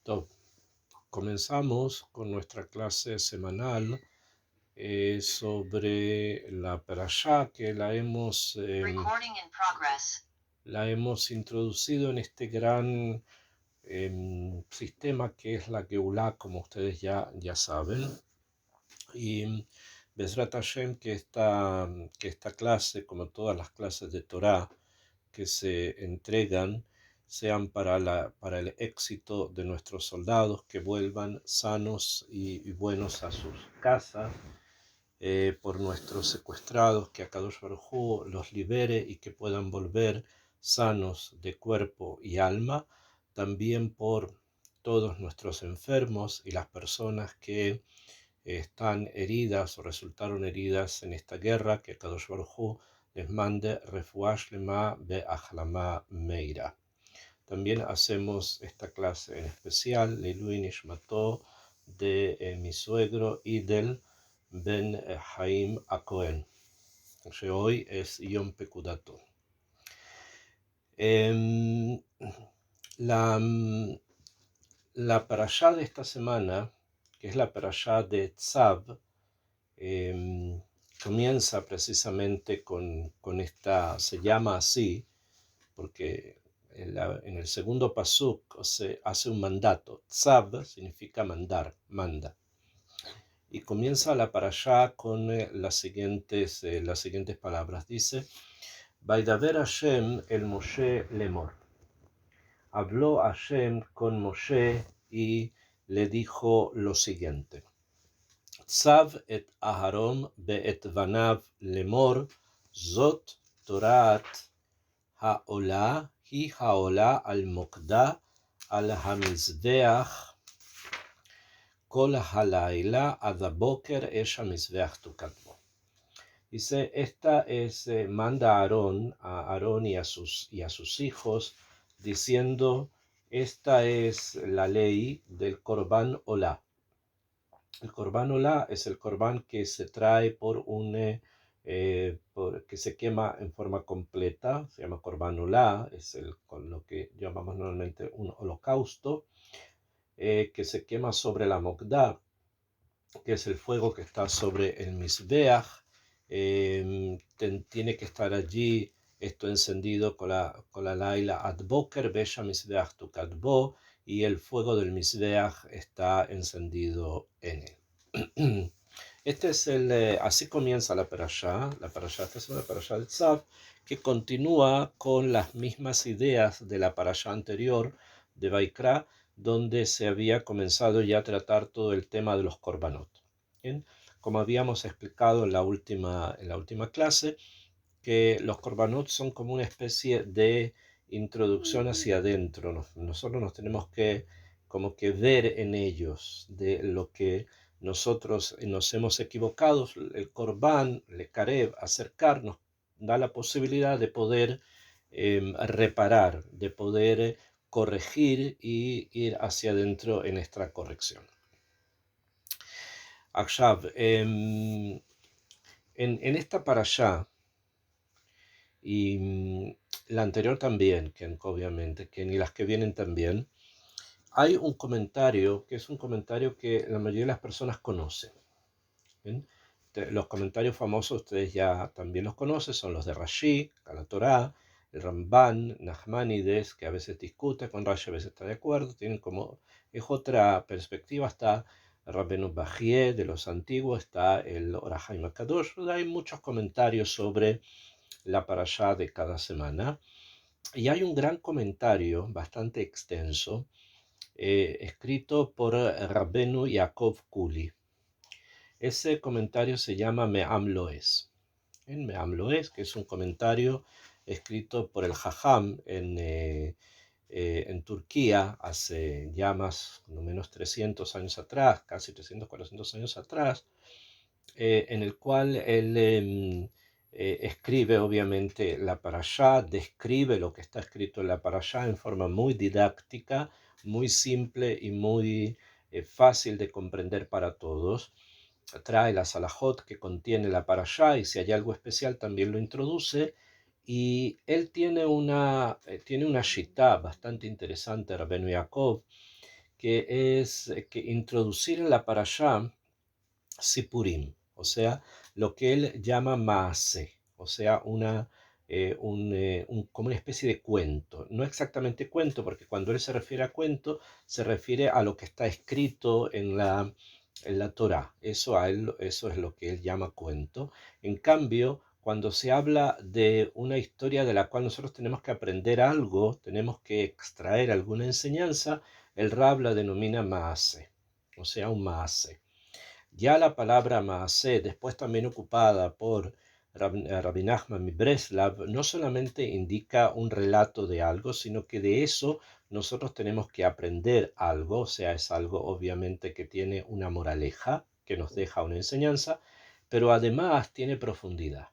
Top. Comenzamos con nuestra clase semanal sobre la parashá que la hemos introducido en este gran sistema que es la Geulah, como ustedes ya saben. Y Bezrat Hashem, que esta clase, como todas las clases de Torah que se entregan, sean para el éxito de nuestros soldados, que vuelvan sanos y buenos a sus casas, por nuestros secuestrados, que Akadosh Baruj Hu los libere y que puedan volver sanos de cuerpo y alma, también por todos nuestros enfermos y las personas que están heridas o resultaron heridas en esta guerra, que Akadosh Baruj Hu les mande refuah shlema be'achlama meira. También hacemos esta clase en especial, Leilui Nishmato, de mi suegro Idel Ben Haim Acohen, que hoy es Yom Pekudato. La parashá de esta semana, que es la parashá de Tzav, comienza precisamente con esta, se llama así, porque en el segundo pasuk se hace un mandato. Tzav significa mandar, manda. Y comienza la parashá con las siguientes palabras. Dice, Vaidaber Hashem el Moshe lemor. Habló Hashem con Moshe y le dijo lo siguiente. Tzav et Aharon be'et vanav lemor, zot Torat ha'olah hi ha'olah al mokda al hamizbeach kol halayla ad haboker esh hamizbeach tukatbo. Dice, esta es, manda a Aarón y a sus hijos, diciendo, esta es la ley del Korban Olá. El Korban Olá es el Korban que se trae que se quema en forma completa, se llama Korban Olá, es con lo que llamamos normalmente un holocausto, que se quema sobre la Mokdá, que es el fuego que está sobre el Mizbeach. Tiene que estar allí esto encendido con la Laila Adboker, Besha Mizbeach Tukatbo, y el fuego del Mizbeach está encendido en él. Así comienza la parashá. Esta es una parashá del Tzav, que continúa con las mismas ideas de la parashá anterior de Vaikra, donde se había comenzado ya a tratar todo el tema de los korbanot. ¿Bien? Como habíamos explicado en la última clase, que los korbanot son como una especie de introducción hacia adentro. Nosotros nos tenemos que como que ver en ellos de lo que nosotros nos hemos equivocado. El korban, el karev, acercarnos, da la posibilidad de poder reparar, de poder corregir y ir hacia adentro en esta corrección. Akshav, en esta parashá, y la anterior también, que obviamente, y las que vienen también, hay un comentario que es un comentario que la mayoría de las personas conocen. ¿Bien? Los comentarios famosos ustedes ya también los conocen, son los de Rashi, la Torá, el Ramban, Nachmanides, que a veces discute con Rashi, a veces está de acuerdo, tienen como, es otra perspectiva, está Rabbenu Bajie de los antiguos, está el Or HaChaim HaKadosh, hay muchos comentarios sobre la parashá de cada semana, y hay un gran comentario bastante extenso, escrito por Rabbenu Yaakov Kuli. Ese comentario se llama Me'am Loes. En Me'am Loes, que es un comentario escrito por el Jajam en Turquía hace ya más o menos 300 años atrás, casi 300, 400 años atrás, en el cual él escribe obviamente la parashá, describe lo que está escrito en la parashá en forma muy didáctica, muy simple y muy fácil de comprender para todos. Trae la salahot que contiene la parashá y si hay algo especial también lo introduce. Y él tiene una shitá bastante interesante, Rabbeinu Yaakov, que es que introducir en la parashá Sipurim, o sea, lo que él llama Maase, o sea, como una especie de cuento. No exactamente cuento, porque cuando él se refiere a cuento, se refiere a lo que está escrito en la Torá. Eso es lo que él llama cuento. En cambio, cuando se habla de una historia de la cual nosotros tenemos que aprender algo, tenemos que extraer alguna enseñanza, el Rab la denomina Maase, o sea, un Maase. Ya la palabra Maaseh, después también ocupada por Rabbi Nachman mi Breslav, no solamente indica un relato de algo, sino que de eso nosotros tenemos que aprender algo, o sea, es algo obviamente que tiene una moraleja, que nos deja una enseñanza, pero además tiene profundidad.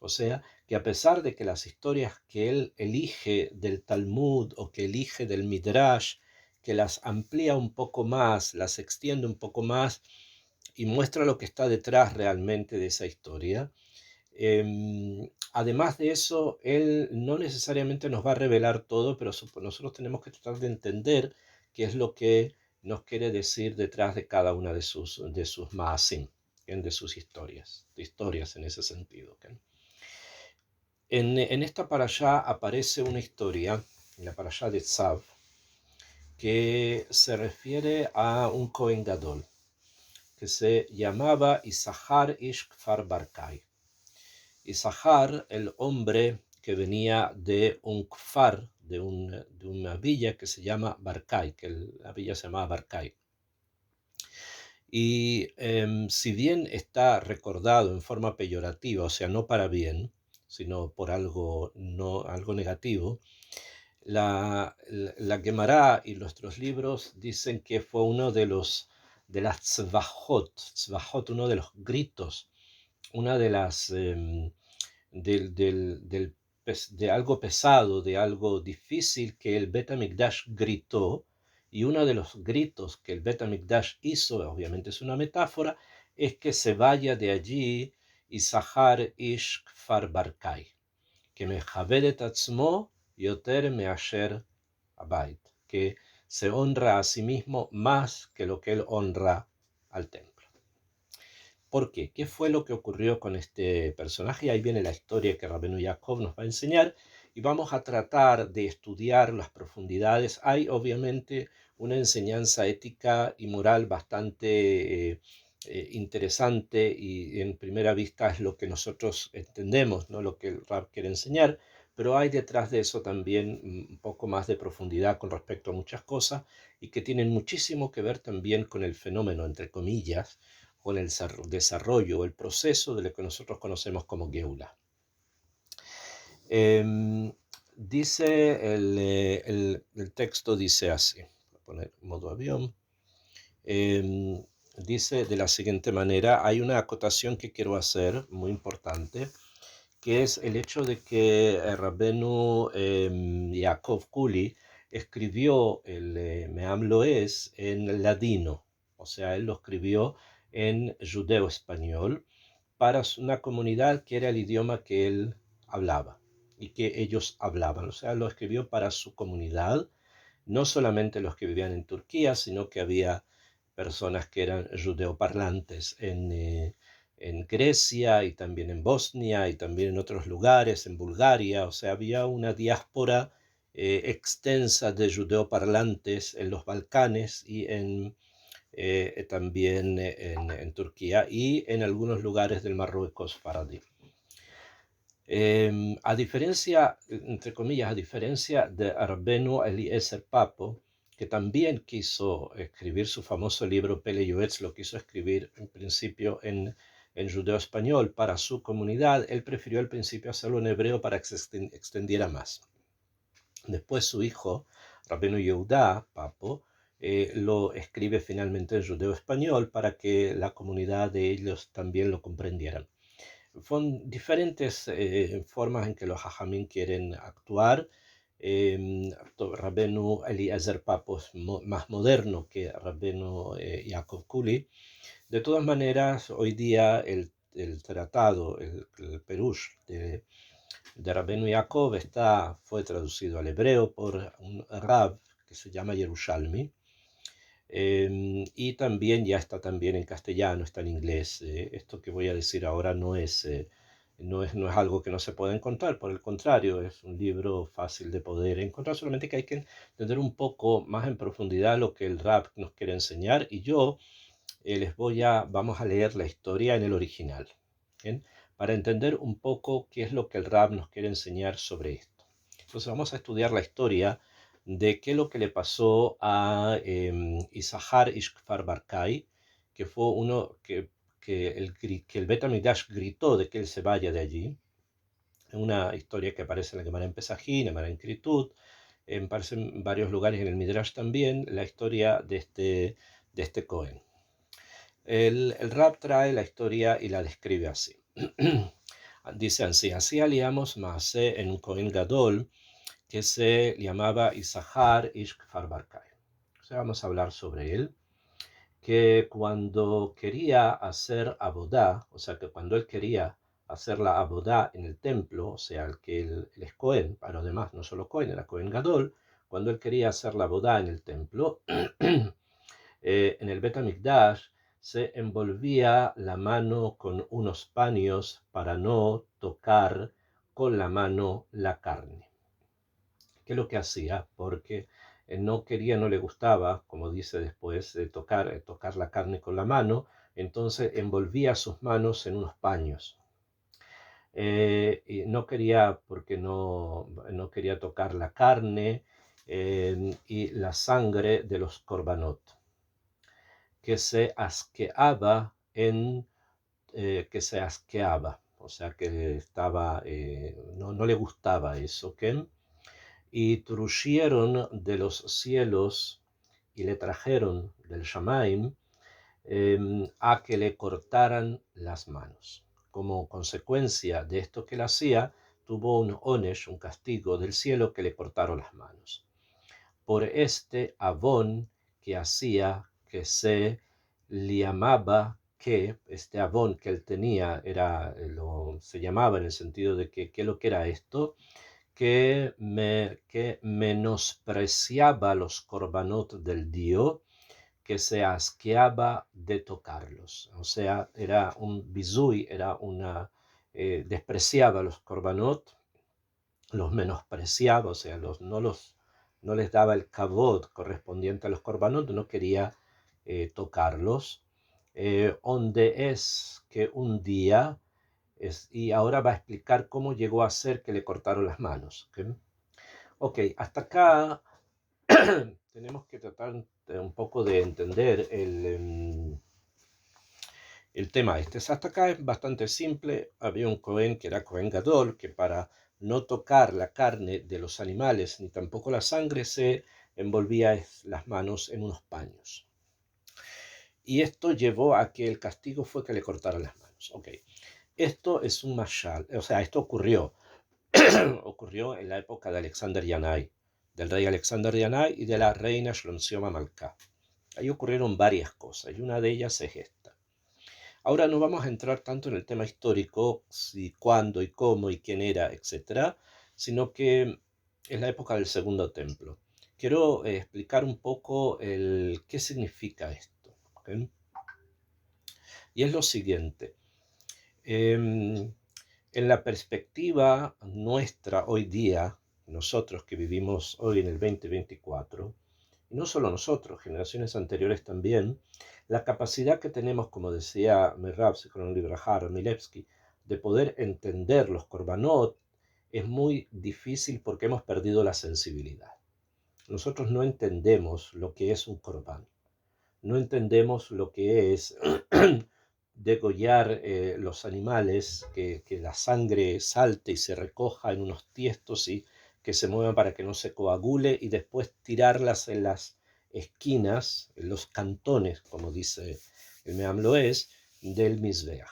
O sea, que a pesar de que las historias que él elige del Talmud o que elige del Midrash, que las amplía un poco más, las extiende un poco más y muestra lo que está detrás realmente de esa historia, además de eso, él no necesariamente nos va a revelar todo, pero nosotros tenemos que tratar de entender qué es lo que nos quiere decir detrás de cada una de sus maasim, de sus historias, de historias en ese sentido. En esta parashá aparece una historia, en la parashá de Tzav, que se refiere a un Kohen Gadol, que se llamaba Isahar Ish Kfar Barkai. Isahar, el hombre que venía de un kfar, de una villa que se llama Barkai, que la villa se llamaba Barkai. Y si bien está recordado en forma peyorativa, o sea, no para bien, sino por algo, no, algo negativo, la Gemara y nuestros libros dicen que fue uno de las tzvahot, uno de los gritos, una de las de algo pesado, de algo difícil que el Bet HaMikdash gritó, y uno de los gritos que el Bet HaMikdash hizo, obviamente es una metáfora, es que se vaya de allí Isahar Ish Kfar Barkai, que me javedet atzmo yoter measher abait, que se honra a sí mismo más que lo que él honra al templo. ¿Por qué? ¿Qué fue lo que ocurrió con este personaje? Y ahí viene la historia que Rabbeinu Yaakov nos va a enseñar y vamos a tratar de estudiar las profundidades. Hay obviamente una enseñanza ética y moral bastante interesante y en primera vista es lo que nosotros entendemos, no lo que el Rab quiere enseñar, pero hay detrás de eso también un poco más de profundidad con respecto a muchas cosas y que tienen muchísimo que ver también con el fenómeno, entre comillas, con el desarrollo o el proceso de lo que nosotros conocemos como Geula. Dice el texto dice así, voy a poner modo avión, dice de la siguiente manera, hay una acotación que quiero hacer muy importante, que es el hecho de que Rabbeinu Yaakov Kuli escribió el Meam Loes en ladino, o sea, él lo escribió en judeo español para una comunidad que era el idioma que él hablaba y que ellos hablaban, o sea, lo escribió para su comunidad, no solamente los que vivían en Turquía, sino que había personas que eran judeoparlantes en Grecia y también en Bosnia y también en otros lugares, en Bulgaria, o sea, había una diáspora extensa de judeoparlantes en los Balcanes y también en Turquía y en algunos lugares del Marruecos faradí. A diferencia, entre comillas, a diferencia de Rabbeinu Eliezer Papo, que también quiso escribir su famoso libro Pele Yoetz, lo quiso escribir en principio en judeo español para su comunidad, él prefirió al principio hacerlo en hebreo para que se extendiera más. Después su hijo, Rabbeinu Yehudá Papo, lo escribe finalmente en judeo español para que la comunidad de ellos también lo comprendieran. Son diferentes formas en que los hajamim quieren actuar. Rabbeinu Eliezer Papo es más moderno que Rabbeinu Yaakov Kuli. De todas maneras, hoy día el tratado, el Perush de Rabbeinu Yaakov fue traducido al hebreo por un rab que se llama Yerushalmi. Y también ya está también en castellano, está en inglés. Esto que voy a decir ahora no es algo que no se pueda encontrar, por el contrario, es un libro fácil de poder encontrar, solamente que hay que entender un poco más en profundidad lo que el rap nos quiere enseñar y yo vamos a leer la historia en el original, ¿bien? Para entender un poco qué es lo que el rap nos quiere enseñar sobre esto. Entonces vamos a estudiar la historia de qué es lo que le pasó a Issachar Ishkfar Barkai, que fue uno que el Bet HaMikdash gritó de que él se vaya de allí. Una historia que aparece en la Gemara en Pesajim, en la Gemara en Kritud, aparece en varios lugares en el Midrash también, la historia de este Cohen. El Rab trae la historia y la describe así. Dice así aliamos Maaseh en un Cohen Gadol que se llamaba Issachar Ish Kfar Barkai. O sea, vamos a hablar sobre él, que cuando quería hacer abodá, o sea, que cuando él quería hacer la abodá en el templo, o sea, él es Cohen, pero además no solo Cohen, era Cohen Gadol, cuando él quería hacer la abodá en el templo, en el Bet HaMikdash se envolvía la mano con unos paños para no tocar con la mano la carne. ¿Qué es lo que hacía? Porque no quería, no le gustaba, como dice después, tocar la carne con la mano, entonces envolvía sus manos en unos paños. Y no quería, porque no quería tocar la carne y la sangre de los korbanot, que se asqueaba o sea que no le gustaba eso, ¿ok? Y trujeron de los cielos y le trajeron del Shamaim a que le cortaran las manos. Como consecuencia de esto que él hacía, tuvo un onesh, un castigo del cielo que le cortaron las manos. Por este avón que hacía que se llamaba que este avón que él tenía se llamaba en el sentido de que lo que era esto, que menospreciaba los korbanot del Dios, que se asqueaba de tocarlos. O sea, era un bizui, despreciaba los korbanot, los menospreciaba, o sea, no les daba el kavod correspondiente a los korbanot, no quería tocarlos. Donde es que un día, y ahora va a explicar cómo llegó a ser que le cortaron las manos. Ok, hasta acá tenemos que tratar un poco de entender el tema este. Hasta acá es bastante simple. Había un Cohen que era Cohen Gadol, que para no tocar la carne de los animales ni tampoco la sangre se envolvía las manos en unos paños. Y esto llevó a que el castigo fue que le cortaran las manos. Ok, esto es un mashal, o sea, esto ocurrió en la época de Alexander Yanai, del rey Alexander Yanai y de la reina Shlonsioma Malká. Ahí ocurrieron varias cosas y una de ellas es esta. Ahora no vamos a entrar tanto en el tema histórico, si cuándo y cómo y quién era, etcétera, sino que es la época del Segundo Templo. Quiero explicar un poco qué significa esto, ¿okay? Y es lo siguiente. En la perspectiva nuestra hoy día, nosotros que vivimos hoy en el 2024, y no solo nosotros, generaciones anteriores también, la capacidad que tenemos, como decía Merab Zichron Libraja, Milevsky, de poder entender los korbanot es muy difícil porque hemos perdido la sensibilidad. Nosotros no entendemos lo que es un korban, no entendemos lo que es degollar los animales, que la sangre salte y se recoja en unos tiestos y que se muevan para que no se coagule y después tirarlas en las esquinas, en los cantones, como dice el Meam Loes, del Mizbeach.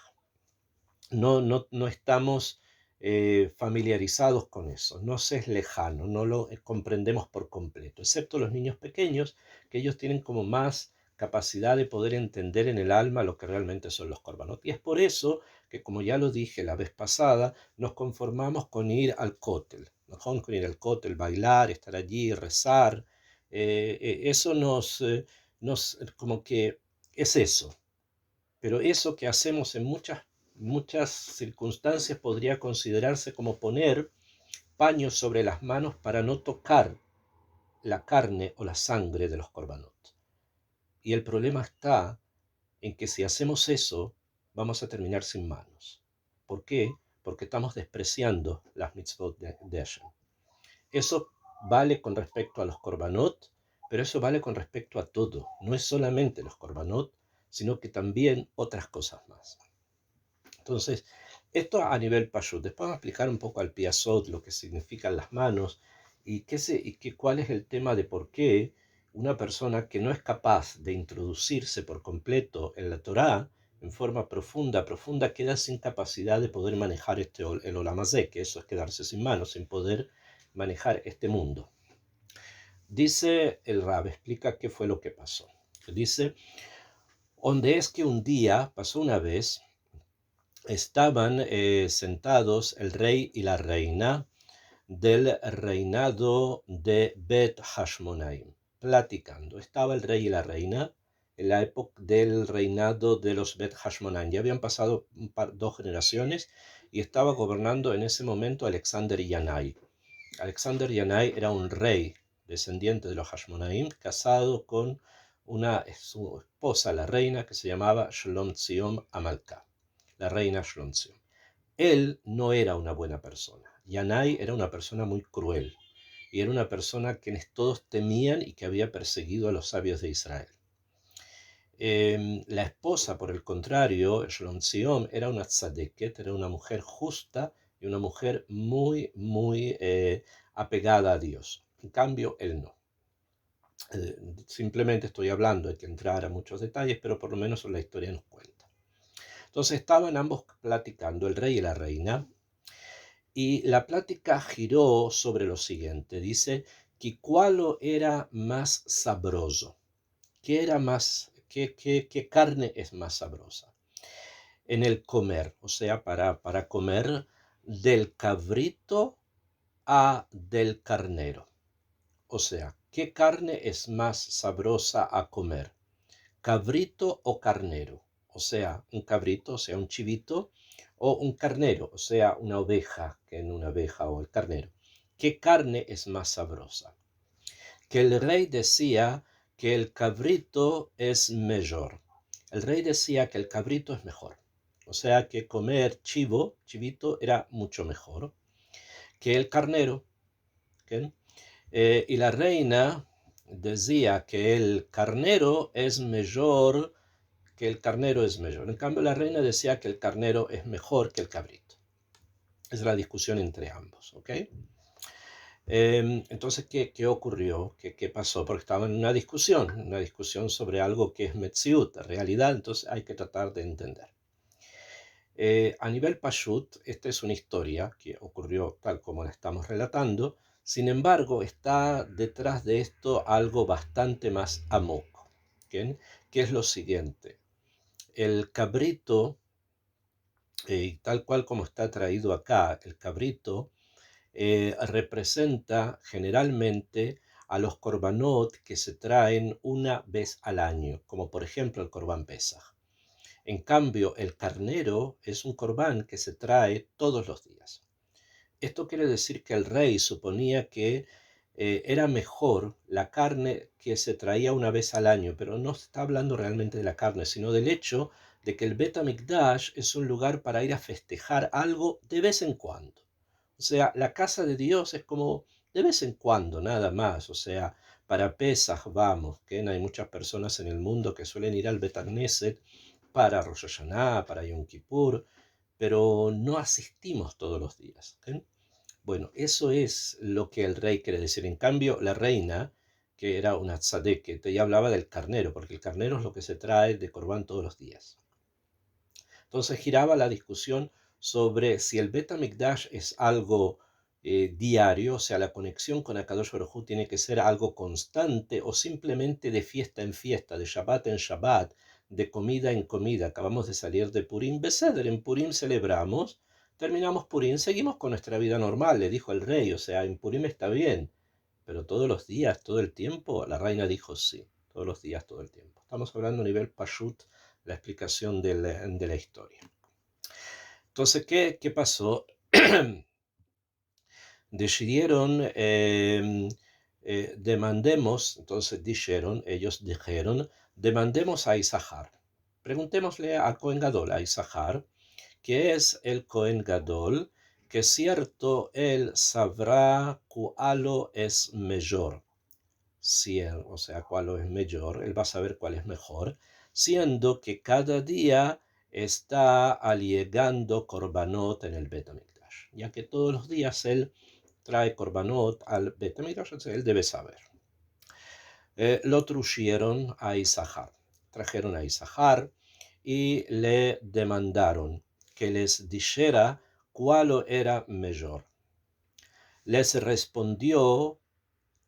No estamos familiarizados con eso, nos es lejano, no lo comprendemos por completo, excepto los niños pequeños, que ellos tienen como más capacidad de poder entender en el alma lo que realmente son los korbanot. Y es por eso que, como ya lo dije la vez pasada, nos conformamos con ir al cótel, bailar, estar allí, rezar. Eso como que es eso, pero eso que hacemos en muchas circunstancias podría considerarse como poner paños sobre las manos para no tocar la carne o la sangre de los korbanot. Y el problema está en que si hacemos eso, vamos a terminar sin manos. ¿Por qué? Porque estamos despreciando las mitzvot de Hashem. Eso vale con respecto a los korbanot, pero eso vale con respecto a todo. No es solamente los korbanot, sino que también otras cosas más. Entonces, esto a nivel pashut. Después vamos a explicar un poco al piasot lo que significan las manos y cuál es el tema de por qué una persona que no es capaz de introducirse por completo en la Torá en forma profunda, queda sin capacidad de poder manejar el Olam Hazé, que eso es quedarse sin manos, sin poder manejar este mundo. Dice el Rab, explica qué fue lo que pasó. Dice, donde es que un día, pasó una vez, estaban sentados el rey y la reina del reinado de Bet Hashmonaim, platicando. Estaba el rey y la reina en la época del reinado de los Bet Hashmonaim. Ya habían pasado dos generaciones y estaba gobernando en ese momento Alexander Yanai. Alexander Yanai era un rey descendiente de los Hashmonaim, casado con su esposa, la reina, que se llamaba Shlom Tzion Amalcá, la reina Shlom Tzion. Él no era una buena persona. Yanai era una persona muy cruel y era una persona que todos temían y que había perseguido a los sabios de Israel. La esposa, por el contrario, Shlom Tzion, era una tzadeket, era una mujer justa y una mujer muy apegada a Dios. En cambio, él no. Simplemente estoy hablando, hay que entrar a muchos detalles, pero por lo menos la historia nos cuenta. Entonces estaban ambos platicando, el rey y la reina, y la plática giró sobre lo siguiente. Dice que cuál era más sabroso, qué carne es más sabrosa en el comer, o sea, para comer del cabrito a del carnero. O sea, ¿qué carne es más sabrosa a comer? ¿Cabrito o carnero? O sea, un cabrito, o sea, un chivito, o un carnero, o sea, una oveja, o el carnero. ¿Qué carne es más sabrosa? Que el rey decía que el cabrito es mejor. El rey decía que el cabrito es mejor. O sea, que comer chivito, era mucho mejor que el carnero. ¿Okay? Y la reina decía que el carnero es mejor, En cambio, la reina decía que el carnero es mejor que el cabrito. Es la discusión entre ambos, ¿ok? Entonces, ¿qué ocurrió? ¿Qué pasó? Porque estaban en una discusión sobre algo que es metziut, realidad, entonces hay que tratar de entender. A nivel pashut, esta es una historia que ocurrió tal como la estamos relatando. Sin embargo, está detrás de esto algo bastante más amok, ¿okay? Que es lo siguiente. El cabrito, tal cual como está traído acá, el cabrito representa generalmente a los korbanot que se traen una vez al año, como por ejemplo el Korban Pesach. En cambio, el carnero es un corbán que se trae todos los días. Esto quiere decir que el rey suponía que era mejor la carne que se traía una vez al año, pero no está hablando realmente de la carne, sino del hecho de que el Bet HaMikdash es un lugar para ir a festejar algo de vez en cuando. O sea, la casa de Dios es como de vez en cuando, nada más. O sea, para Pesach vamos, que hay muchas personas en el mundo que suelen ir al Bet Knesset para Rosh Hashanah, para Yom Kippur, pero no asistimos todos los días. ¿Okay? Bueno, eso es lo que el rey quiere decir. En cambio, la reina, que era una tzadeket, ella hablaba del carnero, porque el carnero es lo que se trae de Corbán todos los días. Entonces giraba la discusión sobre si el Bet HaMikdash es algo diario, o sea, la conexión con Akadosh Baruj Hu tiene que ser algo constante o simplemente de fiesta en fiesta, de Shabbat en Shabbat, de comida en comida. Acabamos de salir de Purim Beseder, en Purim celebramos, terminamos Purim, seguimos con nuestra vida normal, le dijo el rey, o sea, en Purim está bien, pero todos los días, todo el tiempo, la reina dijo sí. todos los días, todo el tiempo. Estamos hablando a nivel pashut, la explicación de la historia. Entonces, ¿qué pasó? Decidieron, ellos dijeron, demandemos a Isahar. Preguntémosle al Cohen Gadol, a Isahar, que es el Cohen Gadol, que cierto él sabrá cuál es mejor. O sea, cuál es mejor, él va a saber cuál es mejor, siendo que cada día está allegando korbanot en el Bet HaMikdash, ya que todos los días él trae korbanot al Bet HaMikdash, entonces él debe saber. Lo trajeron a Isahar y le demandaron que les dijera cuál era mejor. Les respondió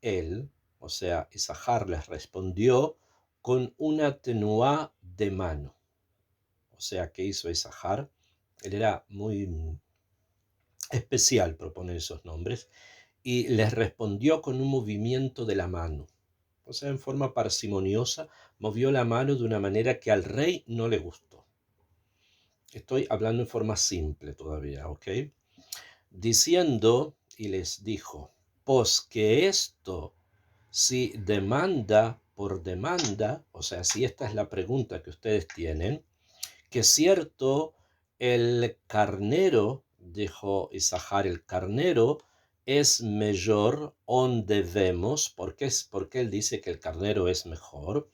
él, o sea, Isahar les respondió con una tenuá de mano. O sea, ¿qué hizo Isahar? Él era muy especial proponer esos nombres y les respondió con un movimiento de la mano. O sea, en forma parsimoniosa, movió la mano de una manera que al rey no le gustó. Estoy hablando en forma simple todavía, ¿ok? Diciendo, y les dijo, pues que esto, si demanda por demanda, o sea, si esta es la pregunta que ustedes tienen, que cierto, el carnero, dijo Isahar, el carnero es mejor donde vemos, porque él dice que el carnero es mejor,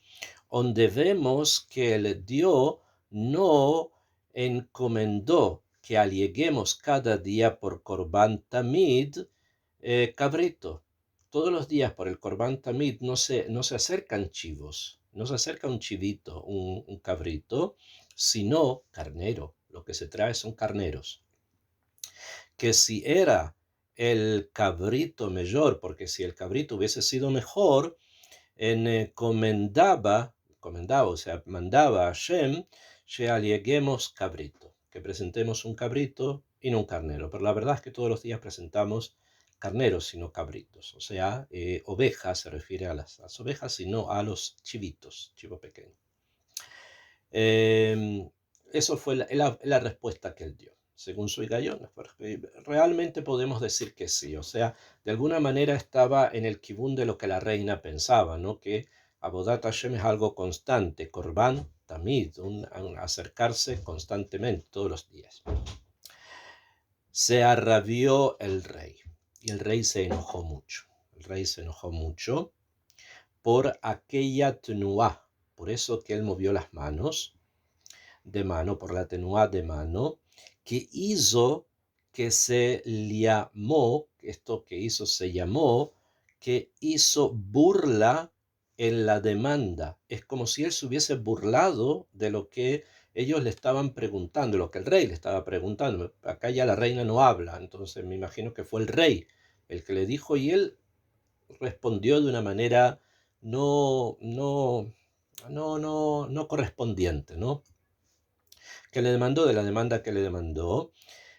donde vemos que el Dios no encomendó que alleguemos cada día por Corban Tamid cabrito. Todos los días por el Corban Tamid no se acercan chivos, no se acerca un chivito, un cabrito, sino carnero. Lo que se trae son carneros. Que si era el cabrito mejor, porque si el cabrito hubiese sido mejor, encomendaba, o sea, mandaba a Hashem, que alleguemos cabrito, que presentemos un cabrito y no un carnero. Pero la verdad es que todos los días presentamos carneros, sino cabritos. O sea, ovejas se refiere a las ovejas y no a los chivitos, chivo pequeño. Eso fue la respuesta que él dio, según su Higayón. Realmente podemos decir que sí, o sea, de alguna manera estaba en el kibún de lo que la reina pensaba, ¿no? Que Avodat Hashem es algo constante, Korban Tamid, un acercarse constantemente, todos los días. Se arrabió el rey, y el rey se enojó mucho. El rey se enojó mucho por aquella tenuá, por eso que él movió las manos de mano, por la tenuá de mano, que hizo que se llamó, esto que hizo se llamó, que hizo burla en la demanda. Es como si él se hubiese burlado de lo que ellos le estaban preguntando, lo que el rey le estaba preguntando. Acá ya la reina no habla, entonces me imagino que fue el rey el que le dijo y él respondió de una manera no correspondiente, ¿no? Que le demandó, de la demanda que le demandó,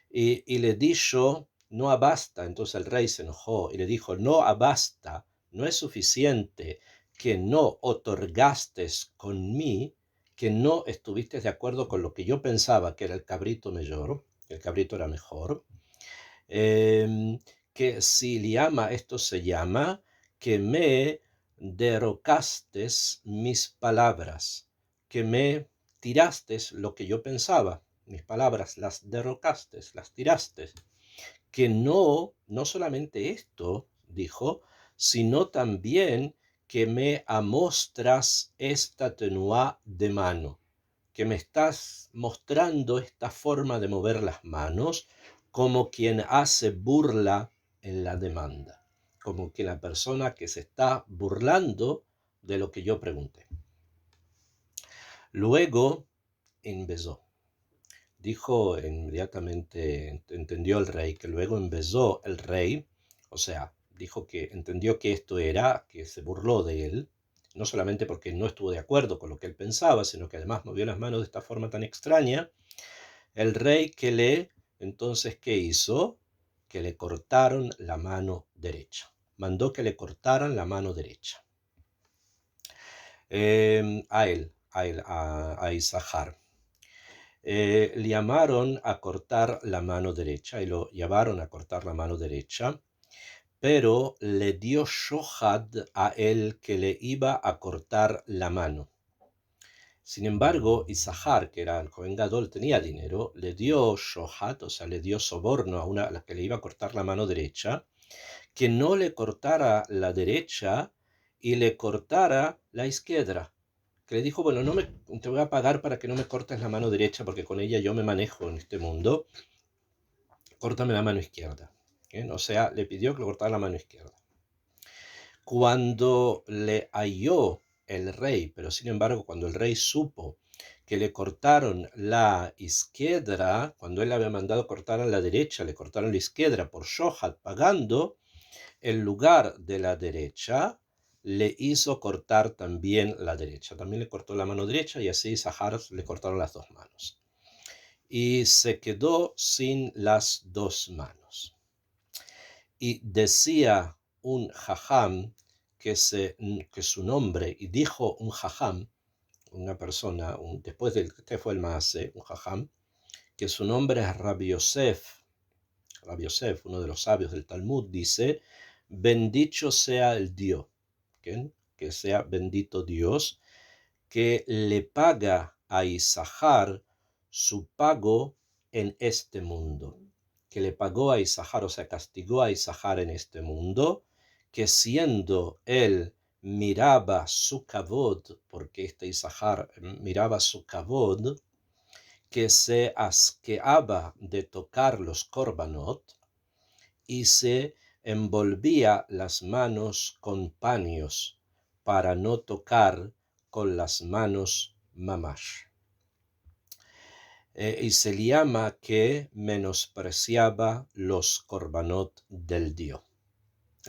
y le dijo, no abasta. Entonces el rey se enojó y le dijo, no abasta, no es suficiente que no otorgaste con mí, que no estuviste de acuerdo con lo que yo pensaba que era el cabrito mejor, el cabrito era mejor, que si llama, esto se llama, que me derrocaste mis palabras, que me tiraste lo que yo pensaba, mis palabras, las derrocaste, las tiraste. Que no solamente esto, dijo, sino también que me amostras esta tenuá de mano, que me estás mostrando esta forma de mover las manos como quien hace burla en la demanda, como que la persona que se está burlando de lo que yo pregunté. Luego empezó. Dijo inmediatamente, entendió el rey, que luego empezó el rey, o sea, dijo que entendió que esto era, que se burló de él, no solamente porque no estuvo de acuerdo con lo que él pensaba, sino que además movió las manos de esta forma tan extraña. El rey entonces, ¿qué hizo? Que le cortaron la mano derecha. Mandó que le cortaran la mano derecha. a Isahar. Le llamaron a cortar la mano derecha y lo llevaron a cortar la mano derecha, pero le dio shohad a él que le iba a cortar la mano. Sin embargo, Isahar, que era el Cohen Gadol, tenía dinero, le dio shohad, o sea, le dio soborno a la que le iba a cortar la mano derecha, que no le cortara la derecha y le cortara la izquierda. Que le dijo, bueno, te voy a pagar para que no me cortes la mano derecha porque con ella yo me manejo en este mundo, córtame la mano izquierda. ¿Bien? O sea, le pidió que le cortara la mano izquierda. Cuando le halló el rey, pero sin embargo, cuando el rey supo que le cortaron la izquierda, cuando él había mandado cortar a la derecha, le cortaron la izquierda por shohad pagando, en lugar de la derecha, le hizo cortar también la derecha. También le cortó la mano derecha y así Sahar le cortaron las dos manos. Y se quedó sin las dos manos. Y decía un jajam que su nombre, y dijo un jajam, una persona, después del que fue el maase, un jajam, que su nombre es Rabbi Yosef, uno de los sabios del Talmud, dice, bendito sea el Dios, ¿okay? Que sea bendito Dios, que le paga a Isahar su pago en este mundo, que le pagó a Isahar, o sea, castigó a Isahar en este mundo, que siendo él miraba su kavod, porque este Isahar miraba su kavod, que se asqueaba de tocar los korbanot y se envolvía las manos con paños para no tocar con las manos mamash. Y se le llama que menospreciaba los korbanot del Dios.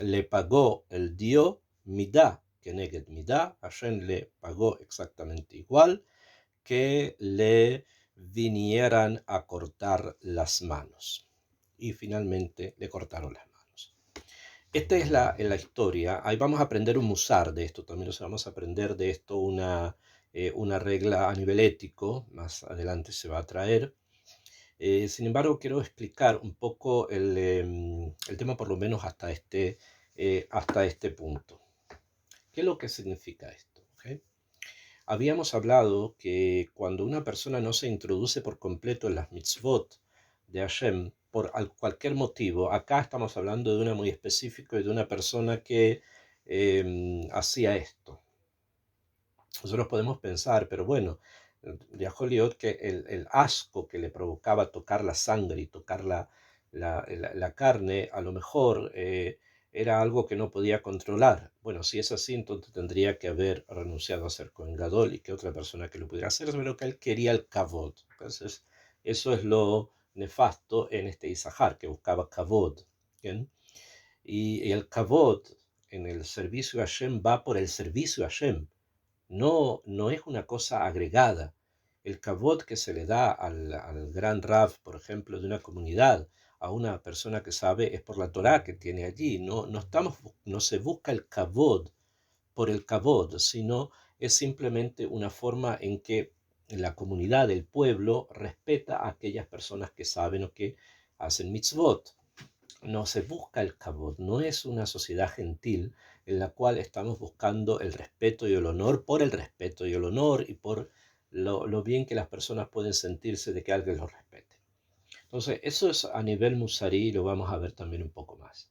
Le pagó el Dios midá, que neged midá, Hashem le pagó exactamente igual, que le vinieran a cortar las manos. Y finalmente le cortaron las manos. Esta es la historia. Ahí vamos a aprender un musar de esto también. O sea, vamos a aprender de esto una regla a nivel ético. Más adelante se va a traer. Sin embargo, quiero explicar un poco el tema, por lo menos hasta este punto. ¿Qué es lo que significa esto? ¿Okay? Habíamos hablado que cuando una persona no se introduce por completo en las mitzvot de Hashem, por cualquier motivo, acá estamos hablando de una muy específico y de una persona que hacía esto. Nosotros podemos pensar, pero bueno, de Joliot, que el asco que le provocaba tocar la sangre y tocar la carne, a lo mejor era algo que no podía controlar. Bueno, si es así, entonces tendría que haber renunciado a ser Cohen Gadol y que otra persona que lo pudiera hacer, pero que él quería el kavod. Entonces, eso es lo nefasto en este Isahar, que buscaba kavod. ¿Bien? Y el kavod en el servicio a Hashem va por el servicio a Hashem. No es una cosa agregada. El kavod que se le da al gran Rav, por ejemplo, de una comunidad, a una persona que sabe, es por la Torá que tiene allí. No se busca el kavod por el kavod, sino es simplemente una forma en que la comunidad, el pueblo, respeta a aquellas personas que saben o que hacen mitzvot. No se busca el kavod, no es una sociedad gentil en la cual estamos buscando el respeto y el honor por el respeto y el honor y por lo bien que las personas pueden sentirse de que alguien los respete. Entonces, eso es a nivel musarí y lo vamos a ver también un poco más.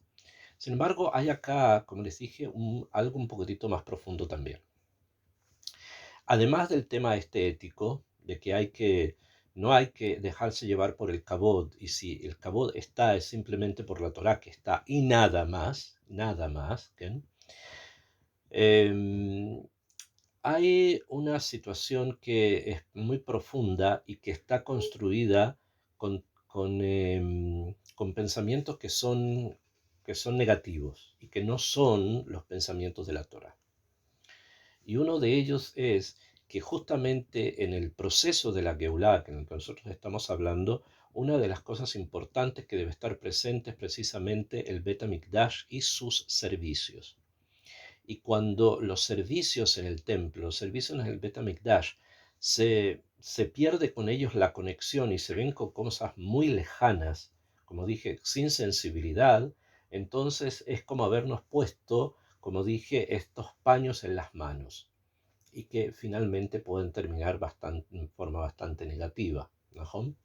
Sin embargo, hay acá, como les dije, algo un poquitito más profundo también. Además del tema ético, de que no hay que dejarse llevar por el kabod, y si el kabod está es simplemente por la Torah que está y nada más, ¿okay? Hay una situación que es muy profunda y que está construida con pensamientos que son negativos y que no son los pensamientos de la Torah. Y uno de ellos es que justamente en el proceso de la Geulah, en el que nosotros estamos hablando, una de las cosas importantes que debe estar presente es precisamente el Bet HaMikdash y sus servicios. Y cuando los servicios en el templo, los servicios en el Bet HaMikdash, se pierde con ellos la conexión y se ven con cosas muy lejanas, como dije, sin sensibilidad, entonces es como habernos puesto, como dije, estos paños en las manos y que finalmente pueden terminar en forma bastante negativa, ¿no?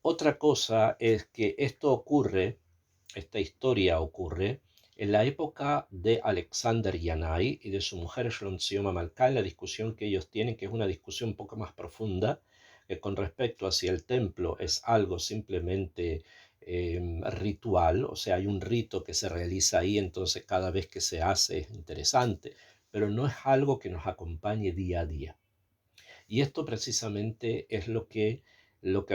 Otra cosa es que esta historia ocurre en la época de Alexander Yanai y de su mujer Shlontzioma Malkai, la discusión que ellos tienen, que es una discusión un poco más profunda, que con respecto a si el templo es algo simplemente ritual, o sea, hay un rito que se realiza ahí, entonces cada vez que se hace es interesante, pero no es algo que nos acompañe día a día. Y esto precisamente es lo que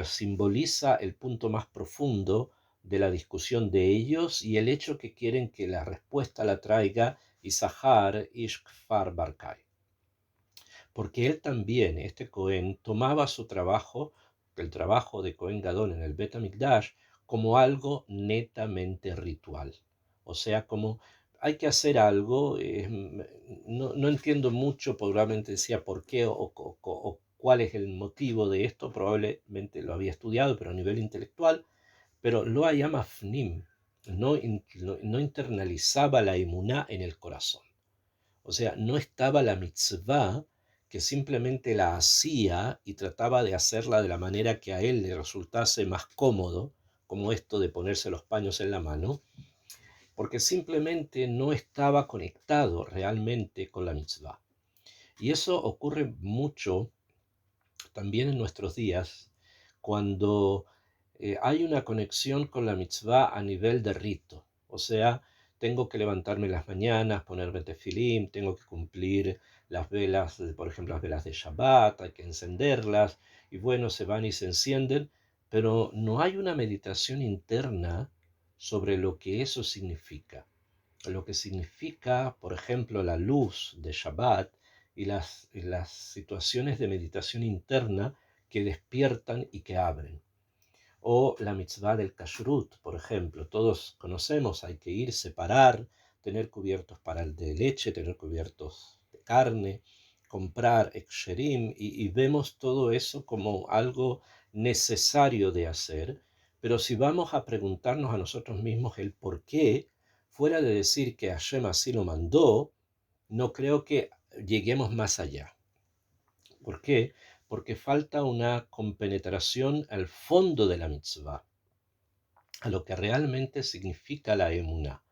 simboliza el punto más profundo de la discusión de ellos y el hecho que quieren que la respuesta la traiga Isahar Ishkfar Barkai. Porque él también, este Cohen, tomaba su trabajo, el trabajo de Cohen Gadol en el Bet HaMikdash, como algo netamente ritual. O sea, como hay que hacer algo, no entiendo mucho, probablemente decía por qué o cuál es el motivo de esto, probablemente lo había estudiado, pero a nivel intelectual, pero lo llama Fnim, no internalizaba la emuná en el corazón. O sea, no estaba la mitzvah que simplemente la hacía y trataba de hacerla de la manera que a él le resultase más cómodo, como esto de ponerse los paños en la mano, porque simplemente no estaba conectado realmente con la mitzvah. Y eso ocurre mucho también en nuestros días, cuando hay una conexión con la mitzvah a nivel de rito. O sea, tengo que levantarme en las mañanas, ponerme tefilim, tengo que cumplir las velas, por ejemplo, las velas de Shabbat, hay que encenderlas, y bueno, se van y se encienden, pero no hay una meditación interna sobre lo que eso significa. Lo que significa, por ejemplo, la luz de Shabbat y las situaciones de meditación interna que despiertan y que abren. O la mitzvah del kashrut, por ejemplo. Todos conocemos, hay que ir, separar, tener cubiertos para el de leche, tener cubiertos de carne, comprar eksherim, y vemos todo eso como algo necesario de hacer. Pero si vamos a preguntarnos a nosotros mismos el por qué, fuera de decir que Hashem así lo mandó, no creo que lleguemos más allá. ¿Por qué? Porque falta una compenetración al fondo de la mitzvah, a lo que realmente significa la emuná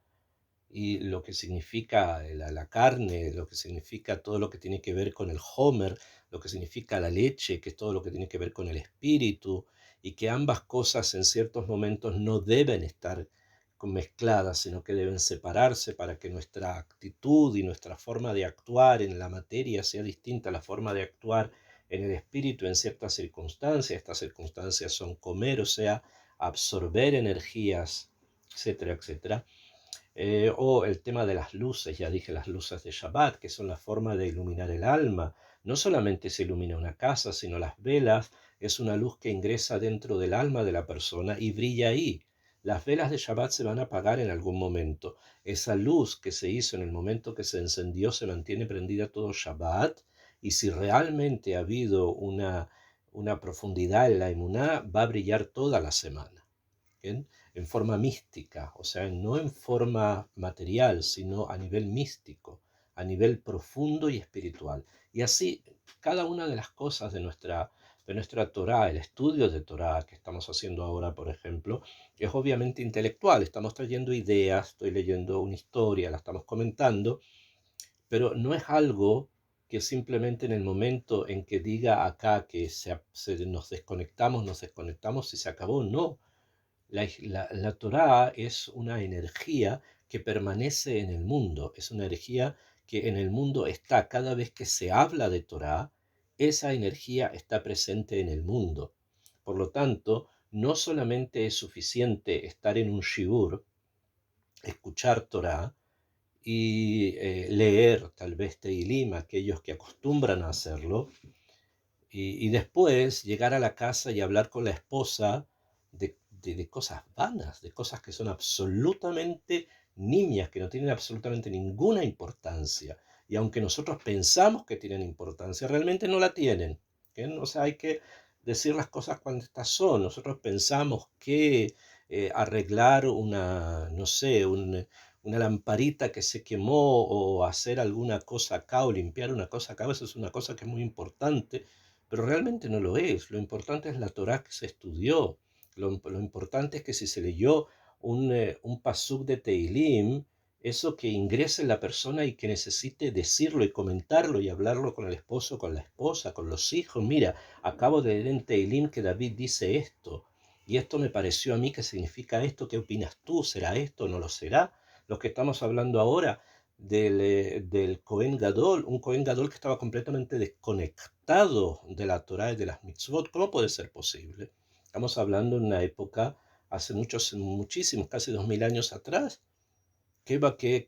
y lo que significa la carne, lo que significa todo lo que tiene que ver con el homer, lo que significa la leche, que es todo lo que tiene que ver con el espíritu, y que ambas cosas en ciertos momentos no deben estar mezcladas, sino que deben separarse para que nuestra actitud y nuestra forma de actuar en la materia sea distinta a la forma de actuar en el espíritu en ciertas circunstancias. Estas circunstancias son comer, o sea, absorber energías, etcétera, etcétera. O el tema de las luces, ya dije las luces de Shabbat, que son la forma de iluminar el alma. No solamente se ilumina una casa, sino las velas es una luz que ingresa dentro del alma de la persona y brilla ahí. Las velas de Shabbat se van a apagar en algún momento. Esa luz que se hizo en el momento que se encendió se mantiene prendida todo Shabbat. Y si realmente ha habido una profundidad en la emuná, va a brillar toda la semana. ¿Bien? En forma mística, o sea, no en forma material, sino a nivel místico, a nivel profundo y espiritual. Y así, cada una de las cosas de nuestra Torá, el estudio de Torá que estamos haciendo ahora, por ejemplo, es obviamente intelectual. Estamos trayendo ideas, estoy leyendo una historia, la estamos comentando, pero no es algo que simplemente en el momento en que diga acá que nos desconectamos y se acabó. No, la Torá es una energía que permanece en el mundo, es una energía que en el mundo está. Cada vez que se habla de Torá, esa energía está presente en el mundo. Por lo tanto, no solamente es suficiente estar en un shiur, escuchar Torá y leer tal vez Teilim, aquellos que acostumbran a hacerlo, y después llegar a la casa y hablar con la esposa de cosas vanas, de cosas que son absolutamente nimias que no tienen absolutamente ninguna importancia. Y aunque nosotros pensamos que tienen importancia, realmente no la tienen. ¿Bien? O sea, hay que decir las cosas cuando estas son. Nosotros pensamos que arreglar una, no sé, una lamparita que se quemó o hacer alguna cosa acá o limpiar una cosa acá, eso es una cosa que es muy importante, pero realmente no lo es. Lo importante es la Torá que se estudió. Lo importante es que si se leyó un pasuk de Teilim, eso que ingrese en la persona y que necesite decirlo y comentarlo y hablarlo con el esposo, con la esposa, con los hijos. Mira, acabo de leer en Teilim que David dice esto, y esto me pareció a mí que significa esto. ¿Qué opinas tú? ¿Será esto? ¿No lo será? Los que estamos hablando ahora del Cohen Gadol, un Cohen Gadol que estaba completamente desconectado de la Torá y de las mitzvot. ¿Cómo puede ser posible? Estamos hablando en una época, hace muchísimos, casi 2000 años atrás. ¿Qué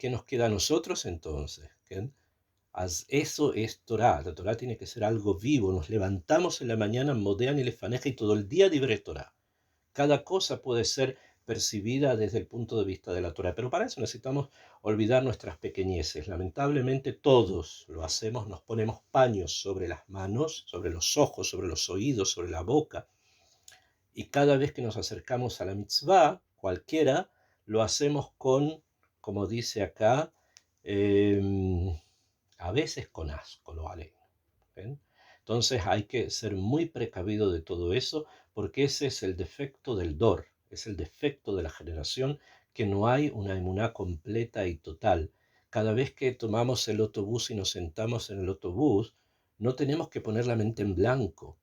nos queda a nosotros entonces? ¿Qué? Eso es Torah. La Torah tiene que ser algo vivo. Nos levantamos en la mañana, modean y lefaneja, y todo el día libre Torah. Cada cosa puede ser percibida desde el punto de vista de la Torah, pero para eso necesitamos olvidar nuestras pequeñeces. Lamentablemente todos lo hacemos, nos ponemos paños sobre las manos, sobre los ojos, sobre los oídos, sobre la boca, y cada vez que nos acercamos a la mitzvah, cualquiera, lo hacemos con, como dice acá, a veces con asco, lo haré. ¿Ven? Entonces hay que ser muy precavido de todo eso, porque ese es el defecto del Dor, es el defecto de la generación, que no hay una emuná completa y total. Cada vez que tomamos el autobús y nos sentamos en el autobús, no tenemos que poner la mente en blanco,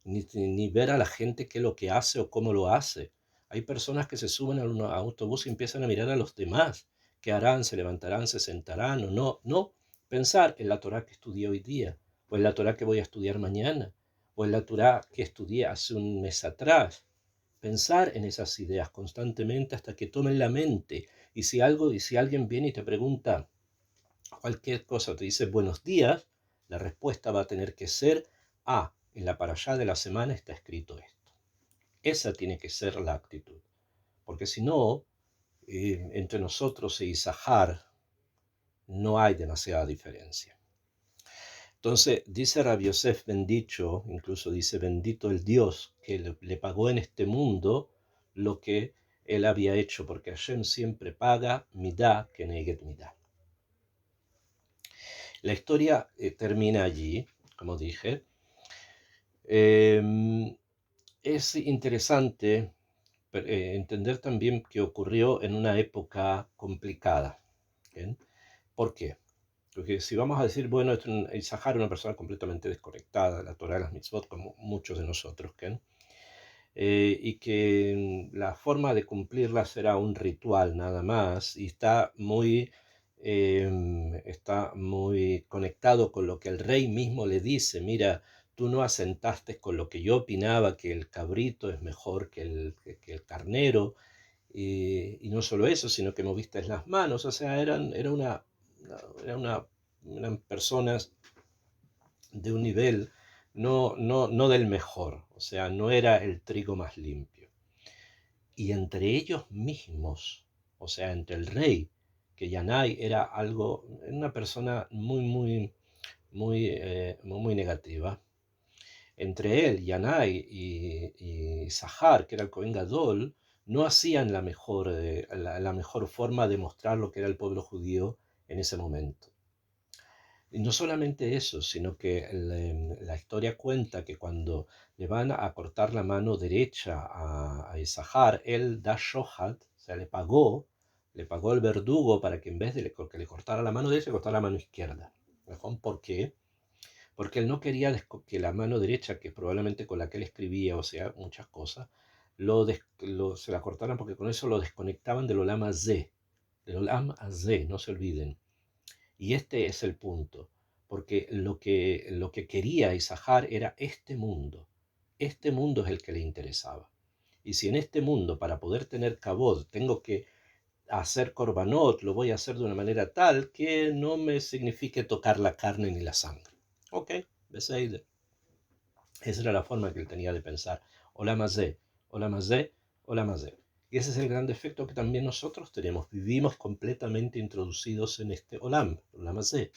ni ver a la gente qué es lo que hace o cómo lo hace. Hay personas que se suben a un autobús y empiezan a mirar a los demás. ¿Qué harán? ¿Se levantarán? ¿Se sentarán o no? No. Pensar en la Torá que estudié hoy día, o en la Torá que voy a estudiar mañana, o en la Torá que estudié hace un mes atrás. Pensar en esas ideas constantemente hasta que tomen la mente. Y si alguien viene y te pregunta cualquier cosa, te dice buenos días, la respuesta va a tener que ser: en la parashá de la semana está escrito esto. Esa tiene que ser la actitud, porque si no, entre nosotros e Isahar no hay demasiada diferencia. Entonces dice Rabbi Yosef Bendicho, incluso dice: bendito el Dios que le pagó en este mundo lo que él había hecho, porque Hashem siempre paga midá keneget midá. La historia termina allí, como dije. Es interesante entender también que ocurrió en una época complicada. ¿Bien? ¿Por qué? Porque si vamos a decir, bueno, Isahar era una persona completamente desconectada de la Torah y las mitzvot, como muchos de nosotros, ¿bien? Y que la forma de cumplirlas era un ritual nada más, y está muy conectado con lo que el rey mismo le dice: mira, tú no asentaste con lo que yo opinaba, que el cabrito es mejor que el carnero, y no solo eso, sino que moviste las manos. O sea, era eran personas de un nivel no del mejor, o sea, no era el trigo más limpio. Y entre ellos mismos, o sea, entre el rey, que Yanai era una persona muy negativa. Entre él, Yanai y Sahar, que era el Cohen Gadol, no hacían la mejor forma de mostrar lo que era el pueblo judío en ese momento. Y no solamente eso, sino que la historia cuenta que cuando le van a cortar la mano derecha a Isahar, él da shohat, o sea, le pagó el verdugo para que en vez de que le cortara la mano derecha, le cortara la mano izquierda. ¿Por qué? Porque él no quería que la mano derecha, que probablemente con la que él escribía, o sea, muchas cosas, se la cortaran, porque con eso lo desconectaban del Olam Hazé, no se olviden. Y este es el punto, porque lo que quería Isahar era este mundo. Este mundo es el que le interesaba. Y si en este mundo, para poder tener kabod, tengo que hacer korbanot, lo voy a hacer de una manera tal que no me signifique tocar la carne ni la sangre. Ok, Beseide. Esa era la forma que él tenía de pensar. Olam hazé, Olam hazé, Olam hazé. Y ese es el gran defecto que también nosotros tenemos. Vivimos completamente introducidos en este Olam Hazé.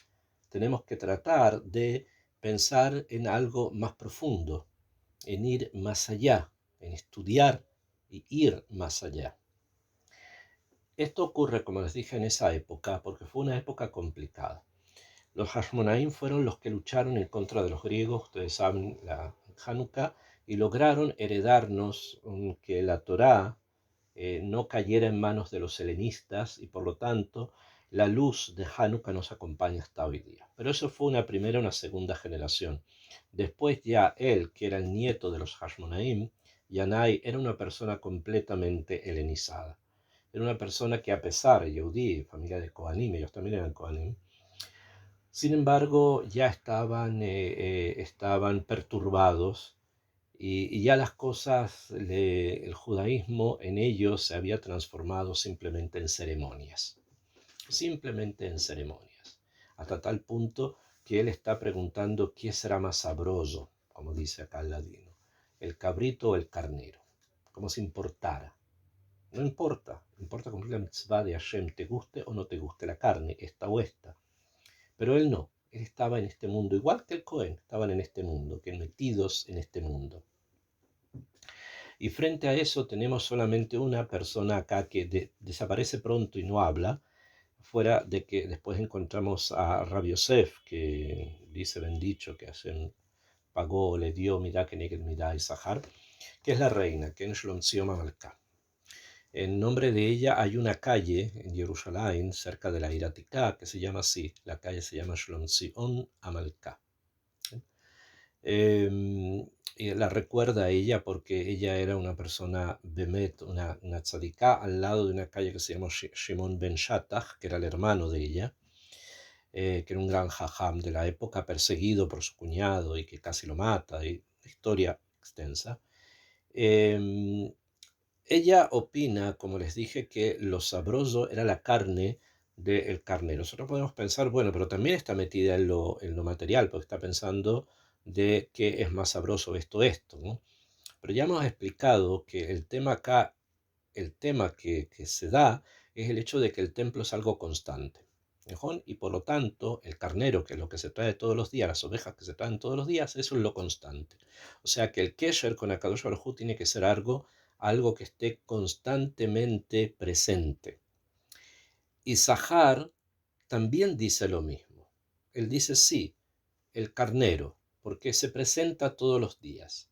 Tenemos que tratar de pensar en algo más profundo, en ir más allá, en estudiar y ir más allá. Esto ocurre, como les dije, en esa época, porque fue una época complicada. Los Hashmonaim fueron los que lucharon en contra de los griegos, ustedes saben, la Hanukkah, y lograron heredarnos que la Torá no cayera en manos de los helenistas y por lo tanto la luz de Hanukkah nos acompaña hasta hoy día. Pero eso fue una primera y una segunda generación. Después ya él, que era el nieto de los Hashmonaim, Yanai, era una persona completamente helenizada. Era una persona que a pesar de Yehudí, familia de Kohanim, ellos también eran Kohanim, sin embargo ya estaban perturbados y ya las cosas, el judaísmo en ellos se había transformado simplemente en ceremonias, hasta tal punto que él está preguntando qué será más sabroso, como dice acá el ladino, el cabrito o el carnero, como si importara. No importa, importa cumplir la mitzvah de Hashem, te guste o no te guste la carne, esta o esta. Pero él no, él estaba en este mundo, igual que el Cohen, estaban en este mundo, que metidos en este mundo. Y frente a eso tenemos solamente una persona acá que desaparece pronto y no habla, fuera de que después encontramos a Rabbi Yosef, que dice bendicho que Hashem pagó, le dio Midá Keneged Midá y Sahar, que es la reina, que es Shlom Tzion Amalcá. En nombre de ella hay una calle en Jerusalén, cerca de la Iraticá, que se llama así. La calle se llama Shlom Tzion Amalcá. Y la recuerda a ella porque ella era una persona Bemet, una tzadiká, al lado de una calle que se llamó Shimon ben Shattach, que era el hermano de ella, que era un gran jajam de la época, perseguido por su cuñado y que casi lo mata, y historia extensa. Ella opina, como les dije, que lo sabroso era la carne del carnero. Nosotros podemos pensar, bueno, pero también está metida en lo material, porque está pensando de qué es más sabroso esto, ¿no? Pero ya hemos explicado que el tema acá, el tema que se da, es el hecho de que el templo es algo constante. ¿Mejor? Y por lo tanto, el carnero, que es lo que se trae todos los días, las ovejas que se traen todos los días, eso es lo constante. O sea que el kesher con Akadosh Baruj Hu tiene que ser algo que esté constantemente presente. Y Zahar también dice lo mismo. Él dice sí, el carnero, porque se presenta todos los días.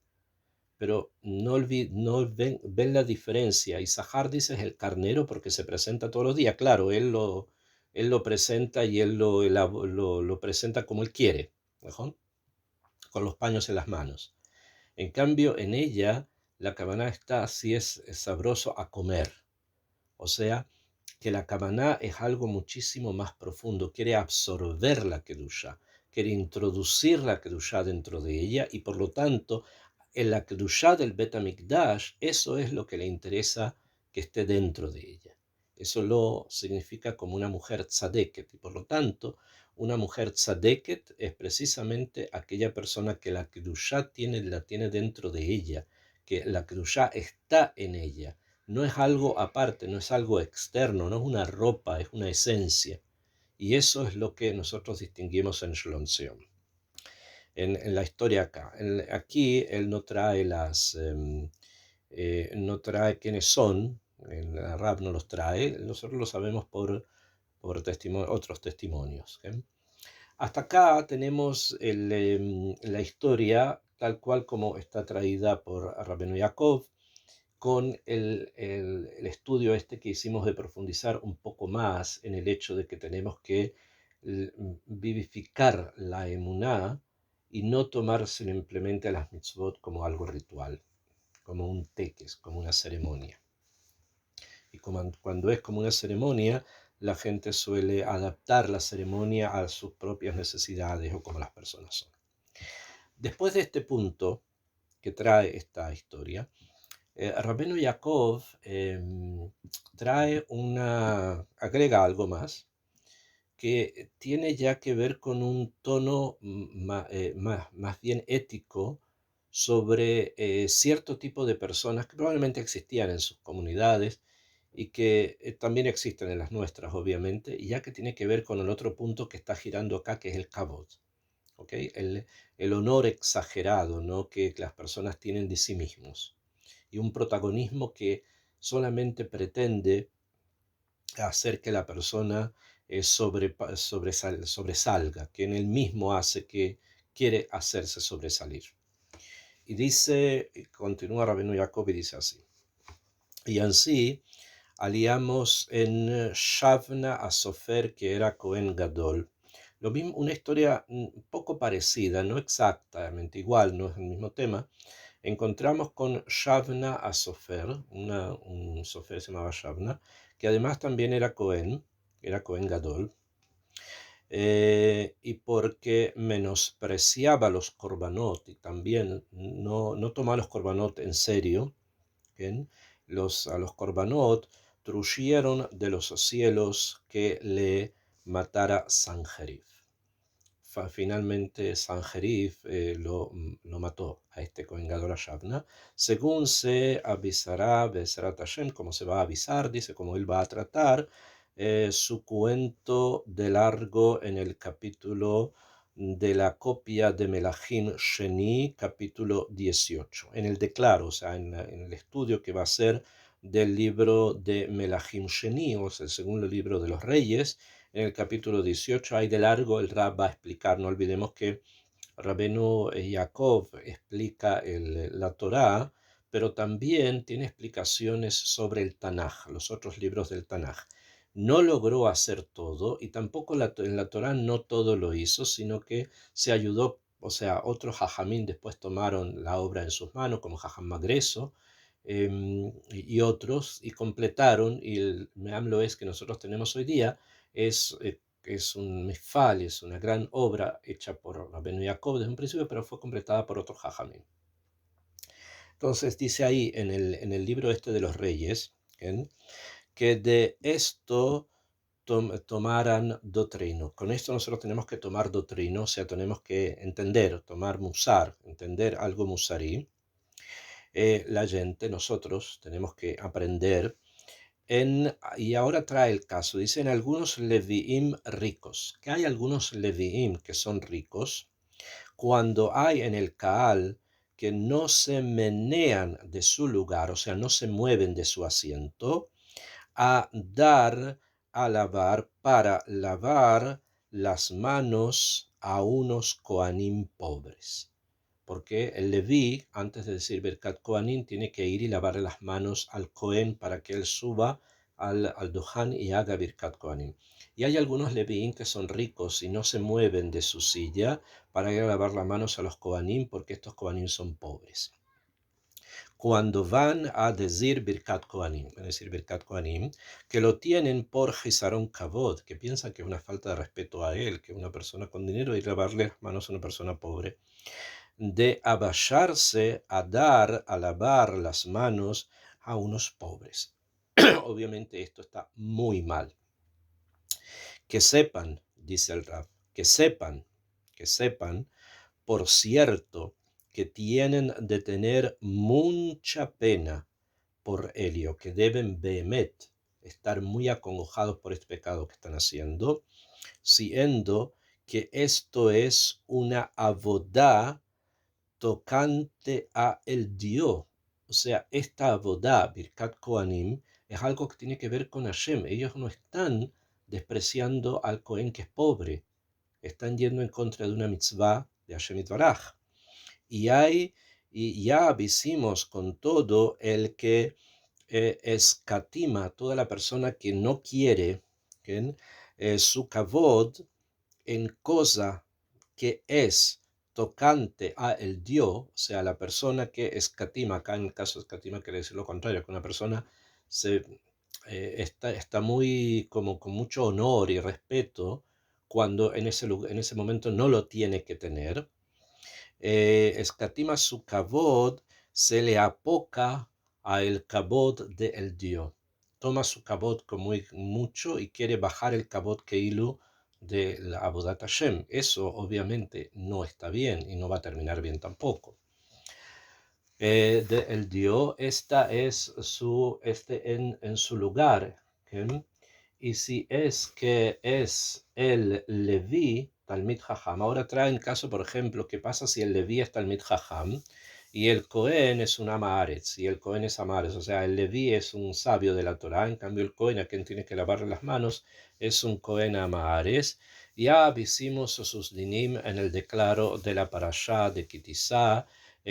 Pero no ven la diferencia. Y Zahar dice es el carnero porque se presenta todos los días. Claro, él lo presenta y él lo presenta como él quiere, ¿mejor? Con los paños en las manos. En cambio, en ella, la kavaná está si es sabroso a comer. O sea, que la kavaná es algo muchísimo más profundo. Quiere absorber la kedusha, quiere introducir la kedusha dentro de ella y por lo tanto, en la kedusha del Bet HaMikdash, eso es lo que le interesa que esté dentro de ella. Eso lo significa como una mujer tzadeket y por lo tanto, una mujer tzadeket es precisamente aquella persona que la kedusha la tiene dentro de ella, que la kedusha está en ella. No es algo aparte, no es algo externo, no es una ropa, es una esencia. Y eso es lo que nosotros distinguimos en Shlom Tzion. En la historia acá. Aquí él no trae no trae quiénes son, en la Rab no los trae, nosotros lo sabemos por otros testimonios. Hasta acá tenemos la historia tal cual como está traída por Rabbeinu Yaakov, con el estudio este que hicimos de profundizar un poco más en el hecho de que tenemos que vivificar la emuná y no tomar simplemente a las mitzvot como algo ritual, como un teques, como una ceremonia. Y cuando es como una ceremonia, la gente suele adaptar la ceremonia a sus propias necesidades o como las personas son. Después de este punto que trae esta historia, Rabbeinu Yaakov agrega algo más que tiene ya que ver con un tono más bien ético sobre cierto tipo de personas que probablemente existían en sus comunidades y que también existen en las nuestras, obviamente, y ya que tiene que ver con el otro punto que está girando acá, que es el kavod, ¿ok? El honor exagerado, ¿no? Que las personas tienen de sí mismos y un protagonismo que solamente pretende hacer que la persona sobresalga, que en él mismo hace que quiere hacerse sobresalir. Y dice, continúa Rabenu Jacob y dice así, y así aliamos en Shavna a Sofer, que era Cohen Gadol. Lo mismo, una historia un poco parecida, no exactamente igual, no es el mismo tema. Encontramos con Shavna a Sofer, un Sofer se llamaba Shavna, que además también era Cohen Gadol, y porque menospreciaba los korbanot y también no tomaba los korbanot en serio. Bien, a los korbanot truyeron de los cielos que le matara Sanjerib. Finalmente Sanjerib lo mató a este Cohen Gadol a Shavna, según se avisará Be'ezerat Hashem, como se va a avisar, dice, cómo él va a tratar su cuento de largo en el capítulo de la copia de Melahim Sheni, capítulo 18, en el declaro, o sea, en el estudio que va a ser del libro de Melahim Sheni, o sea, el segundo libro de los reyes. En el capítulo 18 hay de largo, el Rab va a explicar, no olvidemos que Rabenu Yaakov explica la Torá, pero también tiene explicaciones sobre el Tanaj, los otros libros del Tanaj. No logró hacer todo y tampoco en la Torá no todo lo hizo, sino que se ayudó, o sea, otros Jajamín después tomaron la obra en sus manos, como Jajam Magreso, y otros, y completaron, y el Meam es que nosotros tenemos hoy día, es, es un mifal, es una gran obra hecha por Rabenu Yaakov desde un principio, pero fue completada por otros Jajamín. Entonces dice ahí en el libro este de los reyes, ¿bien?, que de esto tomaran doctrino. Con esto nosotros tenemos que tomar doctrino, o sea, tenemos que entender, tomar musar, entender algo musarí. La gente, nosotros tenemos que aprender y ahora trae el caso, dicen algunos leviim ricos, que hay algunos leviim que son ricos, cuando hay en el Kaal que no se menean de su lugar, o sea, no se mueven de su asiento, a lavar, para lavar las manos a unos Koanim pobres. Porque el Leví, antes de decir Birkat Kohanim, tiene que ir y lavarle las manos al Cohen para que él suba al Duhan y haga Birkat Kohanim. Y hay algunos Levín que son ricos y no se mueven de su silla para ir a lavar las manos a los Kohanim, porque estos Kohanim son pobres. Cuando van a decir Birkat Kohanim, que lo tienen por Hisaron Kavod, que piensan que es una falta de respeto a él, que una persona con dinero y lavarle las manos a una persona pobre, de abajarse a lavar las manos a unos pobres. Obviamente esto está muy mal. Que sepan, dice el Rab, que sepan, por cierto, que tienen de tener mucha pena por ello, que deben behemet, estar muy acongojados por este pecado que están haciendo, siendo que esto es una avodá tocante a el Dios. O sea, esta avodá, Birkat Kohanim, es algo que tiene que ver con Hashem. Ellos no están despreciando al Kohen que es pobre, están yendo en contra de una mitzvah de Hashem Itbaraj. Y ya avisimos con todo el que escatima, toda la persona que no quiere su kavod en cosa que es tocante a el Dios, o sea, la persona que escatima, acá en el caso de escatima quiere decir lo contrario, que una persona está muy, como con mucho honor y respeto cuando en ese momento no lo tiene que tener, escatima su kavod, se le apoca a el kavod de el Dios. Toma su kavod como mucho y quiere bajar el kavod keilu de la Avodat Hashem. Eso obviamente no está bien y no va a terminar bien tampoco. Él dio, esta es en su lugar. ¿Ok? Y si es que es el Leví, Talmid Jajam. Ahora traen caso, por ejemplo, ¿qué pasa si el Leví es Talmid Jajam y el Cohen es un Amaretz y el Cohen es Amaretz? O sea, el Leví es un sabio de la Torá, en cambio el Cohen, a quien tiene que lavarle las manos, es un Cohen Amaretz. Ya vimos sus dinim en el declaro de la parashá de Kitizá,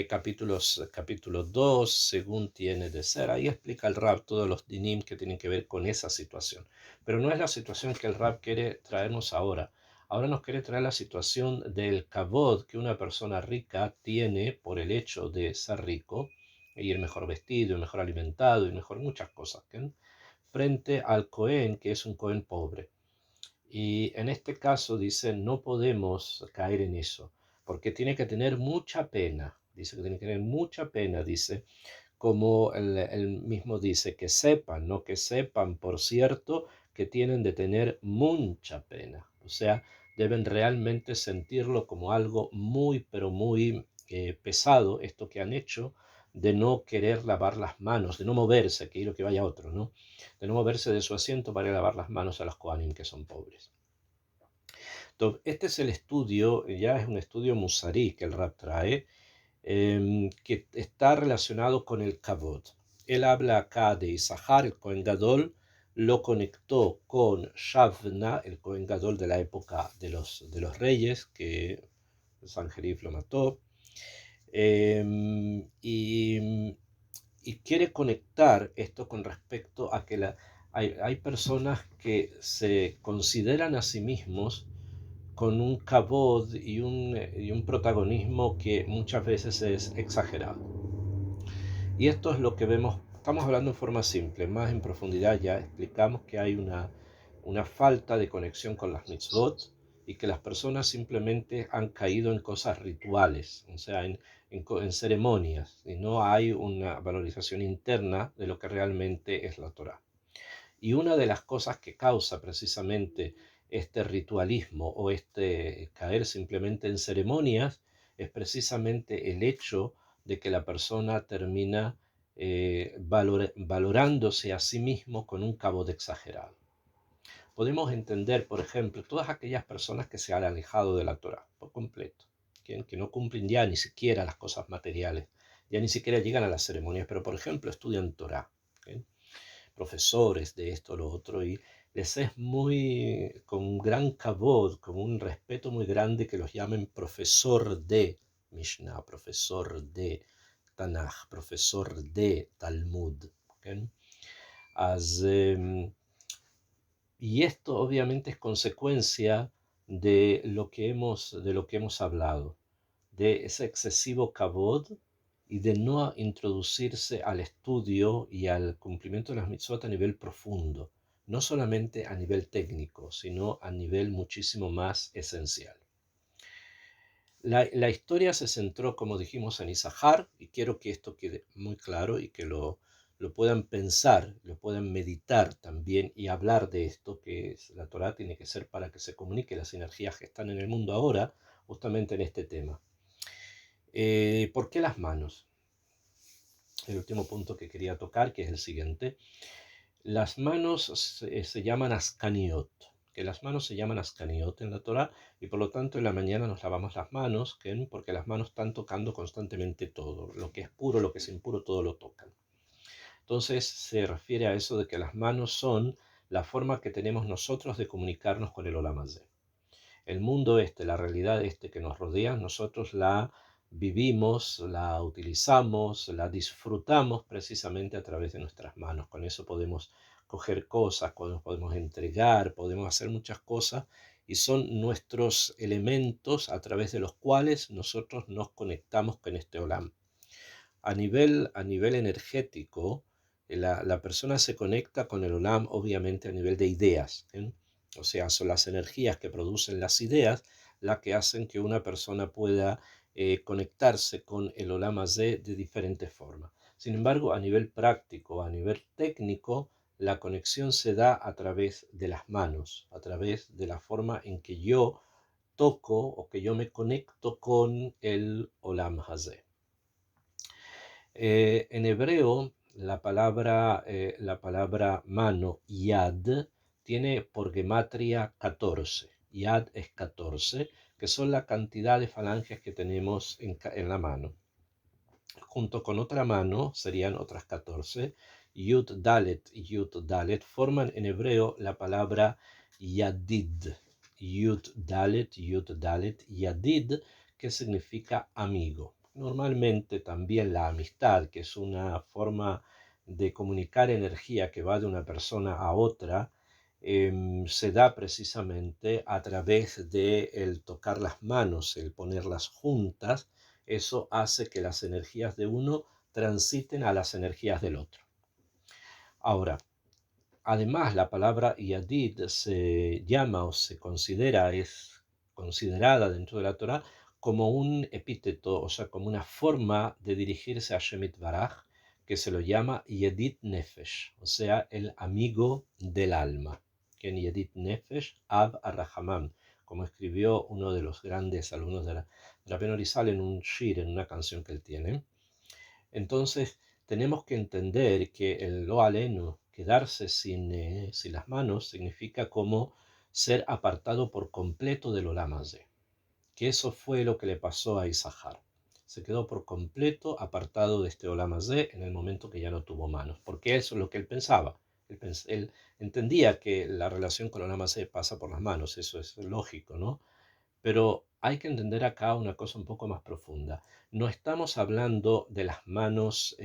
capítulo 2, según tiene de ser. Ahí explica el Rab todos los dinim que tienen que ver con esa situación. Pero no es la situación que el Rab quiere traernos ahora. Ahora nos quiere traer la situación del kavod que una persona rica tiene por el hecho de ser rico, y el mejor vestido, el mejor alimentado, y mejor muchas cosas, ¿sí? Frente al Cohen, que es un Cohen pobre. Y en este caso dice, no podemos caer en eso, porque tiene que tener mucha pena. Dice que tiene que tener mucha pena, dice, como él mismo dice, que sepan, no que sepan, por cierto, que tienen de tener mucha pena. O sea, deben realmente sentirlo como algo muy, pero muy pesado, esto que han hecho, de no querer lavar las manos, de no moverse, que quiero que vaya otro, ¿no? De no moverse de su asiento para ir a lavar las manos a los Kohanim que son pobres. Entonces, este es el estudio, ya es un estudio musarí que el Rab trae, que está relacionado con el Kavod. Él habla acá de Isahar, el Cohen Gadol, lo conectó con Shavna, el Cohen Gadol de la época de los reyes, que Sanjerib lo mató, y, y quiere conectar esto con respecto a que hay personas que se consideran a sí mismos con un cabod y un protagonismo que muchas veces es exagerado. Y esto es lo que vemos, estamos hablando en forma simple, más en profundidad ya explicamos que hay una falta de conexión con las mitzvot y que las personas simplemente han caído en cosas rituales, o sea, en ceremonias, y no hay una valorización interna de lo que realmente es la Torah. Y una de las cosas que causa precisamente este ritualismo o este caer simplemente en ceremonias es precisamente el hecho de que la persona termina valorándose a sí mismo con un cabo de exagerado. Podemos entender, por ejemplo, todas aquellas personas que se han alejado de la Torah por completo, que no cumplen ya ni siquiera las cosas materiales, ya ni siquiera llegan a las ceremonias, pero por ejemplo estudian Torah, ¿okay? Profesores de esto o lo otro, y les es muy, con un gran cabod, con un respeto muy grande que los llamen profesor de Mishnah, profesor de Tanaj, profesor de Talmud. ¿Okay? As, y esto obviamente es consecuencia de lo que hemos hablado, de ese excesivo cabod y de no introducirse al estudio y al cumplimiento de las mitzvot a nivel profundo, no solamente a nivel técnico, sino a nivel muchísimo más esencial. La historia se centró, como dijimos, en Isahar, y quiero que esto quede muy claro y que lo puedan pensar, lo puedan meditar también y hablar de esto, que la Torah tiene que ser para que se comunique las energías que están en el mundo ahora, justamente en este tema. ¿Por qué las manos? El último punto que quería tocar, que es el siguiente. Las manos se llaman askaniot, que las manos se llaman askaniot en la Torah, y por lo tanto en la mañana nos lavamos las manos, porque las manos están tocando constantemente todo, lo que es puro, lo que es impuro, todo lo tocan. Entonces se refiere a eso de que las manos son la forma que tenemos nosotros de comunicarnos con el Olam Hazé. El mundo este, la realidad este que nos rodea, nosotros la vivimos, la utilizamos, la disfrutamos precisamente a través de nuestras manos. Con eso podemos coger cosas, podemos entregar, podemos hacer muchas cosas y son nuestros elementos a través de los cuales nosotros nos conectamos con este Olam. A nivel energético, la persona se conecta con el Olam obviamente a nivel de ideas, ¿eh? O sea, son las energías que producen las ideas las que hacen que una persona pueda conectarse con el Olam Hazé de diferentes formas. Sin embargo, a nivel práctico, a nivel técnico, la conexión se da a través de las manos, a través de la forma en que yo toco o que yo me conecto con el Olam Hazé. En hebreo, la palabra mano, yad, tiene por gematria 14. Yad es 14, que son la cantidad de falanges que tenemos en la mano. Junto con otra mano, serían otras 14. Yud Dalet y Yud Dalet forman en hebreo la palabra Yadid. Yud Dalet, Yadid, que significa amigo. Normalmente también la amistad, que es una forma de comunicar energía que va de una persona a otra, se da precisamente a través de el tocar las manos, el ponerlas juntas. Eso hace que las energías de uno transiten a las energías del otro. Ahora, además, la palabra yadid se llama o se considera, es considerada dentro de la Torá como un epíteto, o sea, como una forma de dirigirse a Shemit Baraj, que se lo llama Yedid Nefesh, o sea, el amigo del alma. Que en Yedid Nefesh, Ab Arrahamam, como escribió uno de los grandes alumnos de Rabbeinu Arizal en un shir, en una canción que él tiene. Entonces, tenemos que entender que el lo aleno, quedarse sin las manos, significa como ser apartado por completo del Olam Hazé. Que eso fue lo que le pasó a Isahar. Se quedó por completo apartado de este Olam Hazé en el momento que ya no tuvo manos, porque eso es lo que él pensaba. Él entendía que la relación con el Olam Hazé pasa por las manos, eso es lógico, ¿no? Pero hay que entender acá una cosa un poco más profunda. No estamos hablando de las manos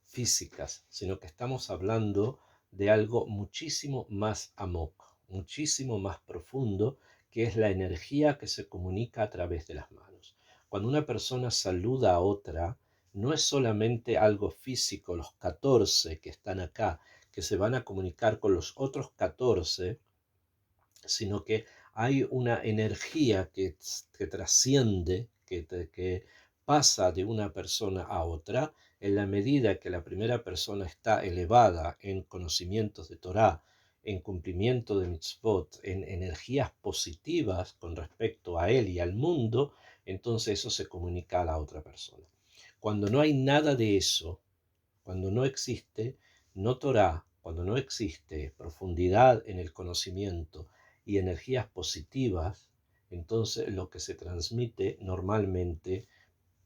físicas, sino que estamos hablando de algo muchísimo más amok, muchísimo más profundo, que es la energía que se comunica a través de las manos. Cuando una persona saluda a otra, no es solamente algo físico, los 14 que están acá, que se van a comunicar con los otros 14, sino que hay una energía que trasciende, que pasa de una persona a otra, en la medida que la primera persona está elevada en conocimientos de Torah, en cumplimiento de mitzvot, en energías positivas con respecto a él y al mundo, entonces eso se comunica a la otra persona. Cuando no hay nada de eso, cuando no existe no Torah, cuando no existe profundidad en el conocimiento y energías positivas, entonces lo que se transmite normalmente,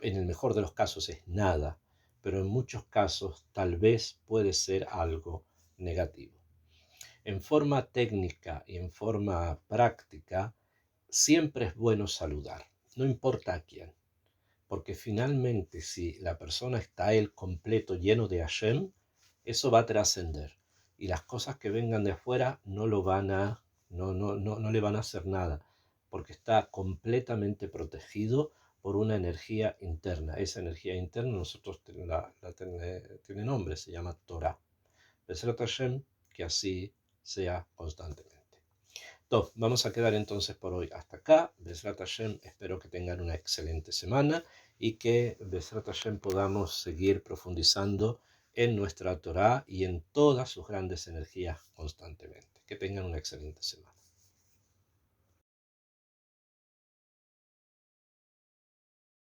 en el mejor de los casos, es nada, pero en muchos casos tal vez puede ser algo negativo. En forma técnica y en forma práctica, siempre es bueno saludar, no importa a quién. Porque finalmente, si la persona está él completo, lleno de Hashem, eso va a trascender. Y las cosas que vengan de afuera no le van a hacer nada, porque está completamente protegido por una energía interna. Esa energía interna nosotros tiene nombre, se llama Torah. Besrat Hashem, que así sea constantemente. Entonces, vamos a quedar entonces por hoy hasta acá. Besrat Hashem, espero que tengan una excelente semana y que Besrat Hashem podamos seguir profundizando en nuestra Torah y en todas sus grandes energías constantemente. Que tengan una excelente semana.